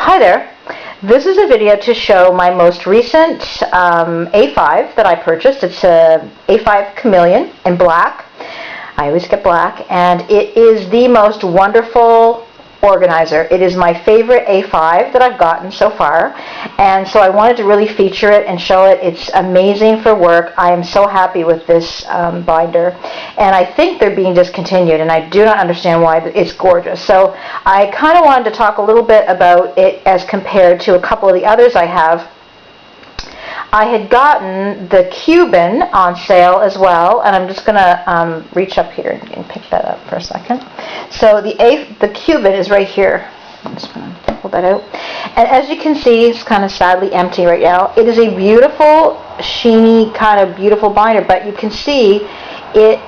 Hi there. This is a video to show my most recent A5 that I purchased. It's a A5 Chameleon in black. I always get black, and it is the most wonderful organizer. It is my favorite A5 that I've gotten so far, and so I wanted to really feature it and show it. It's amazing for work. I am so happy with this binder, and I think they're being discontinued, and I do not understand why. It's gorgeous. So I kind of wanted to talk a little bit about it as compared to a couple of the others I have. I had gotten the Cuban on sale as well, and I'm just going to reach up here and pick that up for a second. So the Cuban is right here. I'm just going to pull that out. And as you can see, it's kind of sadly empty right now. It is a beautiful, sheeny, kind of beautiful binder, but you can see it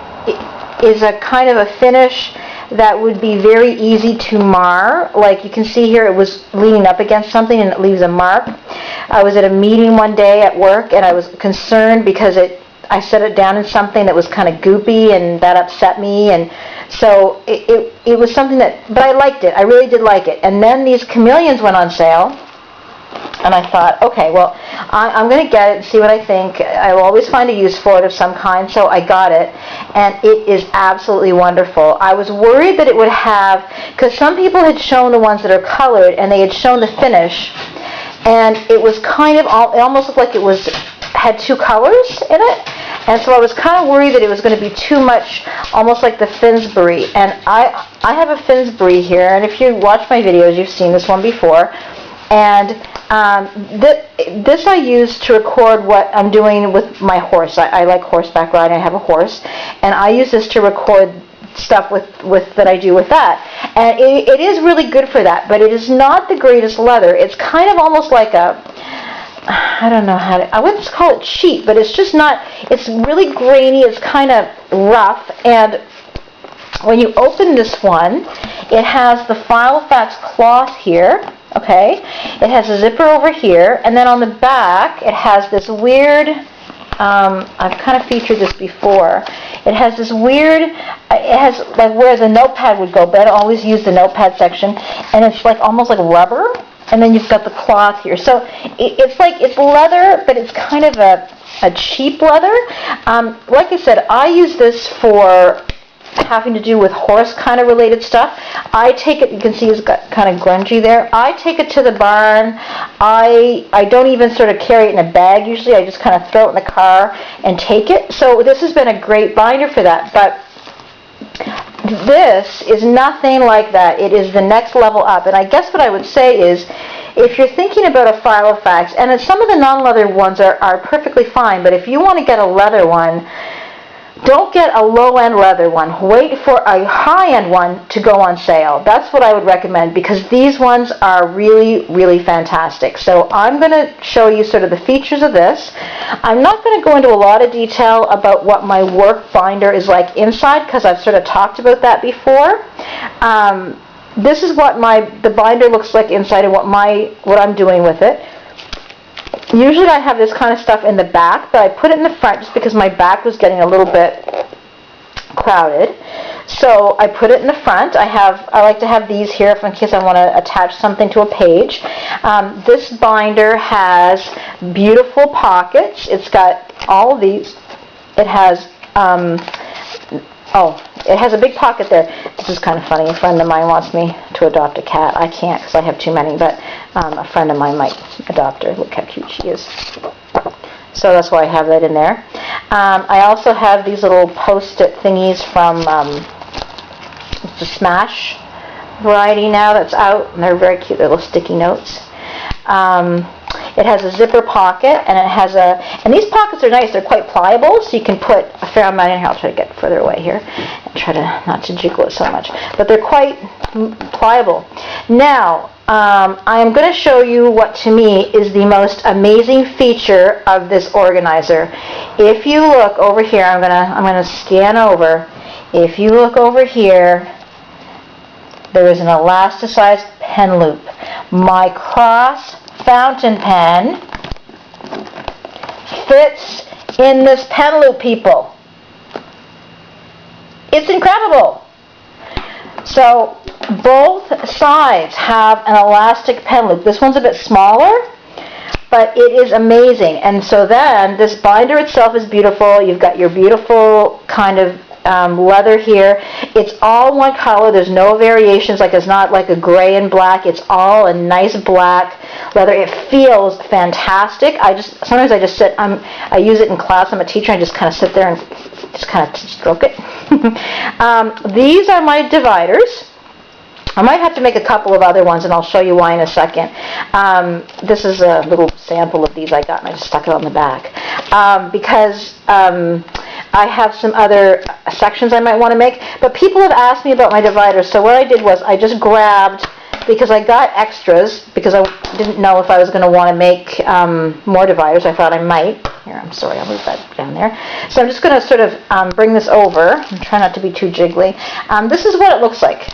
is a kind of a finish that would be very easy to mar. Like you can see here, it was leaning up against something and it leaves a mark. I was at a meeting one day at work and I was concerned because I set it down in something that was kind of goopy, and that upset me, and so it was something that, but I liked it. I really did like it. And then these Chameleons went on sale, and I thought, okay, well, I'm going to get it and see what I think. I will always find a use for it of some kind, so I got it, and it is absolutely wonderful. I was worried that it would have, because some people had shown the ones that are colored, and they had shown the finish, and it was kind of, it almost looked like it had two colors in it, and so I was kind of worried that it was going to be too much, almost like the Finsbury. And I have a Finsbury here, and if you watch my videos, you've seen this one before. And this I use to record what I'm doing with my horse. I like horseback riding. I have a horse, and I use this to record stuff with that I do with that. And it is really good for that, but it is not the greatest leather. It's kind of almost like I don't know how to, I wouldn't call it cheap, but it's just not, it's really grainy, it's kind of rough, and when you open this one, it has the FILO cloth here, okay, it has a zipper over here, and then on the back, it has this weird, I've kind of featured this before, it has this weird, it has like where the notepad would go, but I always use the notepad section, and it's like almost like rubber. And then you've got the cloth here. So it's like, it's leather, but it's kind of a cheap leather. Like I said, I use this for having to do with horse kind of related stuff. I take it, you can see it's got kind of grungy there. I take it to the barn. I don't even sort of carry it in a bag usually. I just kind of throw it in the car and take it. So this has been a great binder for that. But this is nothing like that. It is the next level up. And I guess what I would say is, if you're thinking about a FILO, and some of the non-leather ones are perfectly fine, but if you want to get a leather one, don't get a low-end leather one. Wait for a high-end one to go on sale. That's what I would recommend, because these ones are really, really fantastic. So I'm going to show you sort of the features of this. I'm not going to go into a lot of detail about what my work binder is like inside, because I've sort of talked about that before. This is what the binder looks like inside, and what I'm doing with it. Usually I have this kind of stuff in the back, but I put it in the front just because my back was getting a little bit crowded. So I put it in the front. I like to have these here in case I want to attach something to a page. This binder has beautiful pockets. It's got all of these. It has it has a big pocket there. This is kind of funny. A friend of mine wants me to adopt a cat. I can't because I have too many, but a friend of mine might adopt her. Look how cute she is. So that's why I have that in there. I also have these little post-it thingies from the Smash variety now that's out, and they're very cute. They're little sticky notes. It has a zipper pocket, and it has and these pockets are nice. They're quite pliable, so you can put a fair amount in here. I'll try to get further away here and try to not to jiggle it so much. But they're quite pliable. Now, I am going to show you what to me is the most amazing feature of this organizer. If you look over here, I'm going to scan over. If you look over here, there is an elasticized pen loop. My Cross fountain pen fits in this pen loop, people. It's incredible. So Both sides have an elastic pen loop. This one's a bit smaller, but it is amazing. And so then this binder itself is beautiful. You've got your beautiful kind of leather here. It's all one color. There's no variations. Like, it's not like a gray and black. It's all a nice black leather. It feels fantastic. Sometimes I just sit. I use it in class. I'm a teacher. I just kind of sit there and just kind of stroke it. These are my dividers. I might have to make a couple of other ones, and I'll show you why in a second. This is a little sample of these I got, and I just stuck it on the back. Because I have some other sections I might want to make. But people have asked me about my dividers, so what I did was I just grabbed, because I got extras, because I didn't know if I was going to want to make more dividers. I thought I might. Here, I'm sorry, I'll move that down there. So I'm just going to sort of bring this over and try not to be too jiggly. This is what it looks like.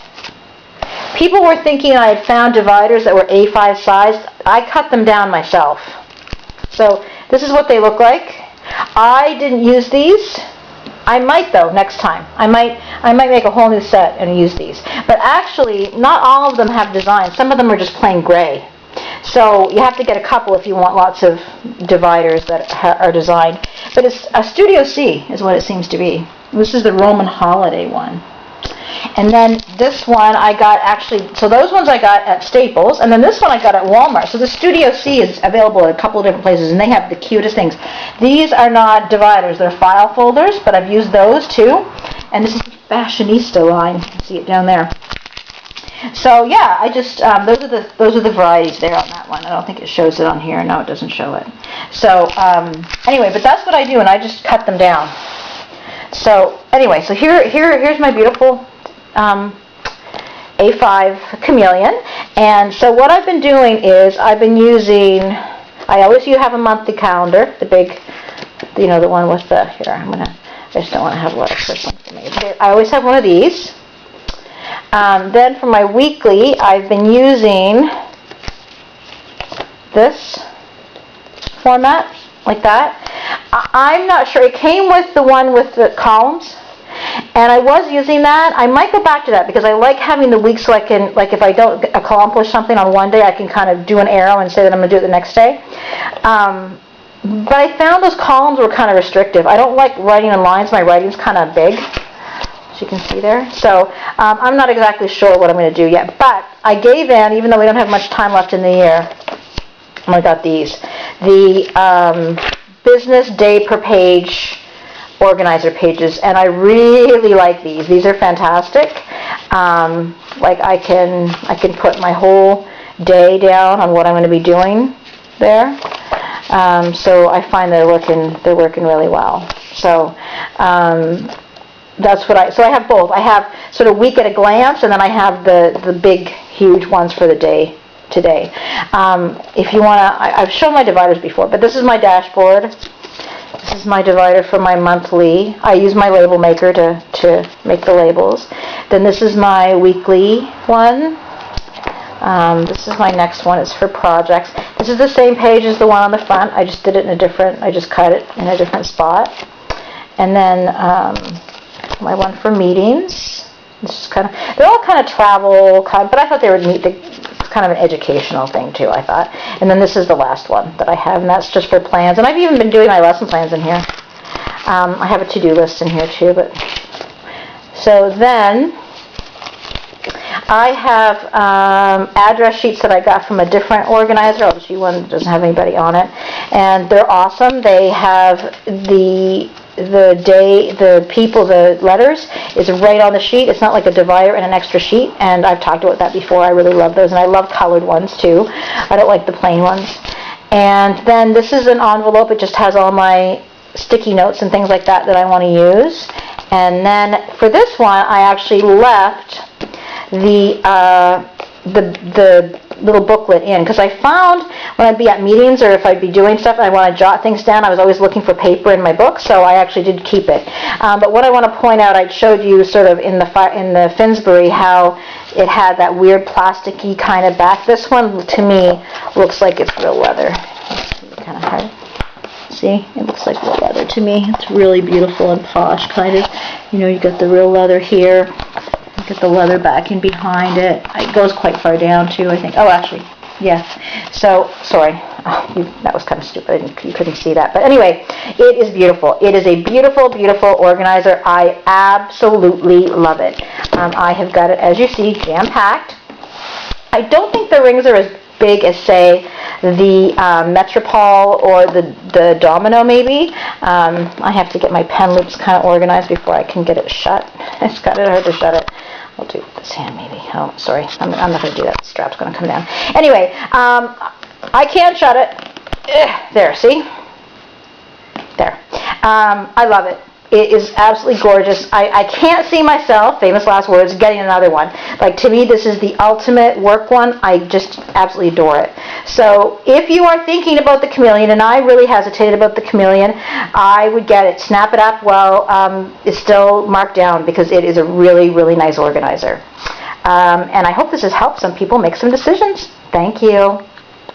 People were thinking I had found dividers that were A5 sized. I cut them down myself. So this is what they look like. I didn't use these. I might, though, next time. I might make a whole new set and use these. But actually, not all of them have designs. Some of them are just plain gray. So you have to get a couple if you want lots of dividers that are designed. But it's a Studio C is what it seems to be. This is the Roman holiday one. And then this one I got so those ones I got at Staples, and then this one I got at Walmart. So the Studio C is available at a couple of different places, and they have the cutest things. These are not dividers, they're file folders, but I've used those too. And this is the Fashionista line. You can see it down there. So yeah, I just those are the varieties there on that one. I don't think it shows it on here. No, it doesn't show it. So anyway, but that's what I do, and I just cut them down. So anyway, so here's my beautiful A5 Chameleon. And so what I've been doing is I've been using, I always have a monthly calendar, the big, the one with the, here, I just don't want to have a lot of personal information. I always have one of these. Then for my weekly, I've been using this format, like that. I'm not sure. It came with the one with the columns, and I was using that. I might go back to that because I like having the week so I can, like, if I don't accomplish something on one day, I can kind of do an arrow and say that I'm going to do it the next day. But I found those columns were kind of restrictive. I don't like writing in lines. My writing's kind of big, as you can see there. So I'm not exactly sure what I'm going to do yet. But I gave in, even though we don't have much time left in the year, I got these. The business day per page organizer pages, and I really like these. These are fantastic. Like I can put my whole day down on what I'm going to be doing there. So I find they're working really well. So that's what so I have both. I have sort of week at a glance, and then I have the big huge ones for the day today. If you want to, I've shown my dividers before, but this is my dashboard. This is my divider for my monthly. I use my label maker to make the labels. Then this is my weekly one. This is my next one. It's for projects. This is the same page as the one on the front. I just did it I just cut it in a different spot. And then my one for meetings. This is they're all kind of travel, but I thought they were neat. It's kind of an educational thing too, I thought. And then this is the last one that I have, and that's just for plans. And I've even been doing my lesson plans in here. I have a to-do list in here too. So then I have address sheets that I got from a different organizer. I'll just use one that doesn't have anybody on it. And they're awesome. They have the day, the people, the letters is right on the sheet. It's not like a divider and an extra sheet, and I've talked about that before. I really love those, and I love colored ones too. I don't like the plain ones. And then this is an envelope. It just has all my sticky notes and things like that I want to use. And then for this one, I actually left the little booklet in, because I found when I'd be at meetings or if I'd be doing stuff and I want to jot things down, I was always looking for paper in my book, so I actually did keep it. But what I want to point out, I showed you sort of in the Finsbury how it had that weird plasticky kind of back. This one, to me, looks like it's real leather. It's kind of hard. See, it looks like real leather to me. It's really beautiful and posh, kind of. You got the real leather here. Get the leather backing behind it. It goes quite far down too, I think. Oh, actually, yeah. So, sorry. Oh, that was kind of stupid. You couldn't see that. But anyway, it is beautiful. It is a beautiful, beautiful organizer. I absolutely love it. I have got it, as you see, jam-packed. I don't think the rings are as big as, say, the Metropole or the Domino, maybe. I have to get my pen loops kind of organized before I can get it shut. It's kind of hard to shut it. I'll do it with this hand, maybe. Oh, sorry. I'm not going to do that. The strap's going to come down. Anyway, I can't shut it. There, see? There. I love it. It is absolutely gorgeous. I can't see myself, famous last words, getting another one. Like, to me, this is the ultimate work one. I just absolutely adore it. So if you are thinking about the Chameleon, and I really hesitated about the Chameleon, I would get it. Snap it up while it's still marked down, because it is a really, really nice organizer. And I hope this has helped some people make some decisions. Thank you.